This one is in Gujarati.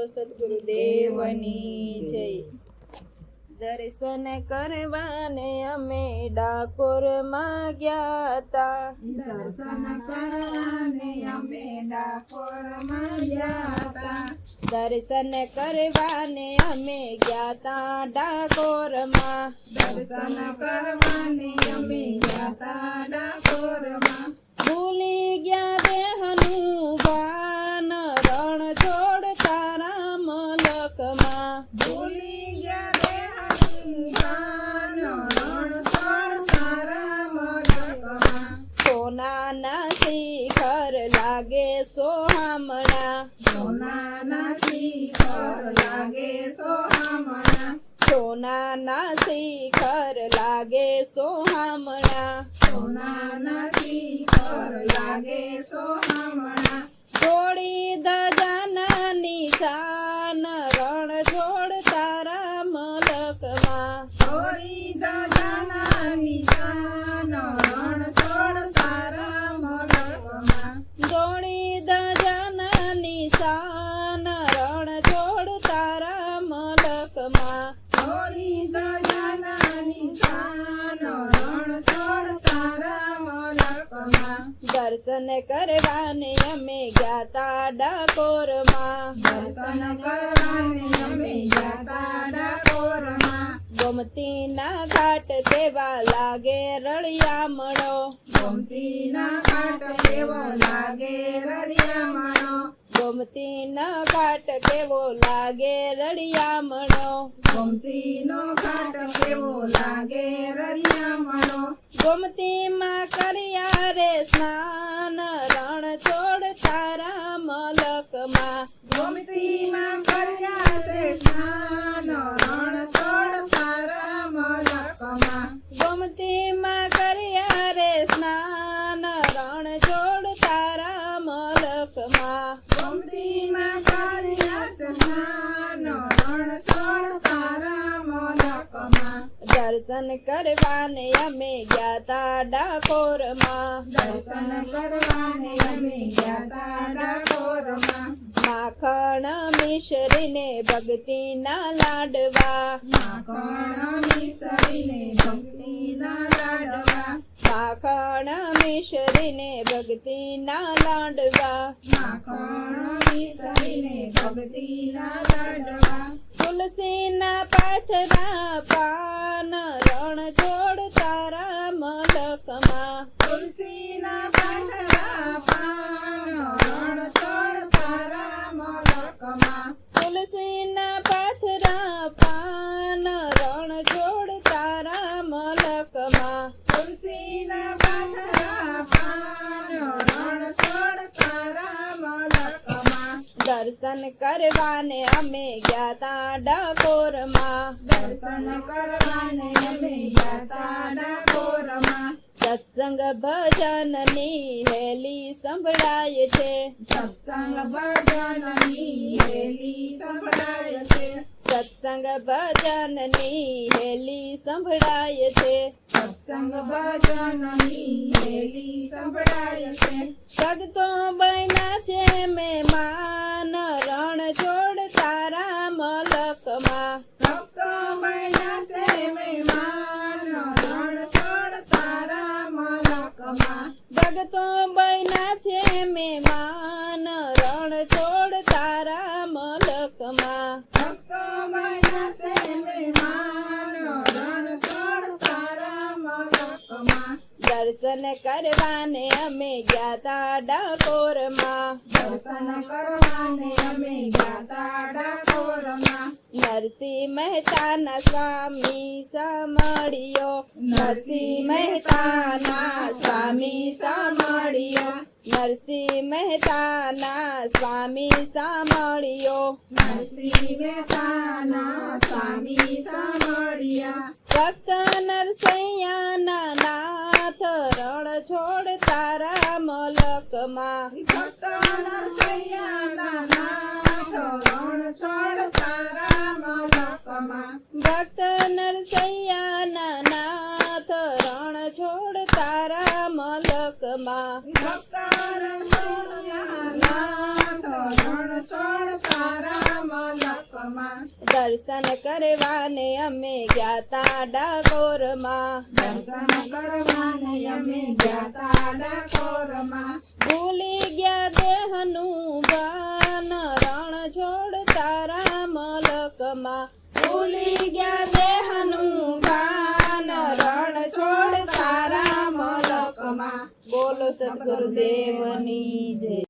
બોલો સદગુરુદેવની જય। દર્શન કરવાને અમે ડાકોરમાં ગયા તા, દર્શન કરવાને અમે ડાકોરમાં ગયા તા, દર્શન કરવાને અમે ગયા તા ડાકોરમાં, દર્શન કરવાને અમે ગયા તા ડાકોરમાં, ભૂલી ગયા દેહનું ભાન રણ છોડ તારા મલકમાં, ભૂલી ગયા દેહનું ભાન રણ છોડ તારા મલકમાં, સોનાના શિખર લાગે સોહામણા, સોનાના શિખર લાગે સોહામણા, સોનાના શિખર લાગે સોહામણા, સોનાના શિખર લાગે સોહામણા, જોડી ધજાના નિશાન રણ છોડ તારા મલકમાં, છોડી ધજાના નિશાન રણ છોડ તારા મલકમાં, જોડી ધજાના નિશાન રણ છોડ તારા મલકમાં, છોડી ધજાના નિશાન રણ છોડ તારા મલકમાં, દર્શન કરવાને અમે ગયા તા ડાકોરમાં, દર્શન કરવાને અમે ગયા તા ડાકોરમાં, ગોમતીના ઘાટ કેવા લાગે રળિયામણો, ગોમતીના ઘાટ કેવો લાગે રળિયામણો, ગોમતીના ઘાટ કેવો લાગે રળિયામણો, ગોમતીનો ઘાટ કેવો લાગે રળિયામણો, ગોમતીમાં કર્યા રે સ્નાન રણ છોડ તારા મલકમાં, ગોમતીમાં કર્યા છે સ્નાન રણ છોડ તારા મલકમાં, ગોમતીમાં કર્યા રે સ્નાન રણ છોડ તારા મલકમાં, ગોમતીમાં કર્યા છે સ્નાન રણ છોડ તારા મલકમાં, દર્શન કરવાને અમે ગયા તા ડાકોરમાં, દર્શન કરવાને અમે ગયા તા ડાકોરમાં, માખણ મિશ્રીને ભક્તિના લાડવા, માખણ મિસરીને ભક્તિના લાડવા, માખણ મિશ્રીને ભક્તિના લાડવા, માખણ મિસરીને ભક્તિના લાડવા, તુલસીના પાથરા પાન રણ છોડ તારા મલકમાં, તુલસીના પાથરા પાન રણ છોડ તારા મલકમાં, તુલસીના પાથરા પાન રણ છોડ તારા મલકમાં, તુલસીના પાથરા પાન રણ છોડ તારા મલકમાં, દર્શન કરવાને અમે ગયા તા ડાકોરમાં, દર્શન કરવાને અમે ગયા તા ડાકોરમાં, સત્સંગ ભજનની હેલી સંભળાય છે, સત્સંગ ભજનની હેલી સંભળાય છે, સત્સંગ ભજનની હેલી સંભળાય છે, સત્સંગ ભજનની હેલી સંભળાય છે, ભક્તો બન્યા છે મહેમાન રણ છોડ તારા મલકમાં, ભક્તો બન્યા છે મહેમાન રણ છોડ તારા મલકમાં, ભક્તો બન્યા છે મહેમાન રણ છોડ તારા મલકમાં, ભક્તો બન્યા છે મહેમાન રણ છોડ તારા મલકમાં, દર્શન કરવાને અમે ગયા તા ડાકોરમાં, દર્શન કરવાને અમે ગયા તા ડાકોરમાં, નરસિંહ મહેતાના સ્વામી સાંભળ્યો, નરસિંહ મહેતાના સ્વામી સાંભળ્યો, નરસિંહ મહેતાના સ્વામી સાંભળ્યો, નરસિંહ મહેતાના સ્વામી સાંભળ્યા, ભક્ત નરસૈયાના નાથ રણ છોડ તારા મલકમાં, ભક્ત નરસૈયાના નાથ રણ છોડ તારા મલકમાં, ભક્ત નરસૈયાના નાથ રણ છોડ તારા મલકમાં, ભક્ત નરસૈયાના નાથ રણ છોડ તારા મલકમાં. દર્શન કરવાને અમે ગયા તા ડાકોરમાં. દર્શન કરવાને અમે ગયા તા ડાકોરમાં. ભૂલી ગયા દેહનું ભાન રણ છોડ તારા મલકમાં. ભૂલી ગયા દેહનું ભાન રણ છોડ તારા મલકમાં. બોલો સદગુરુદેવની જય.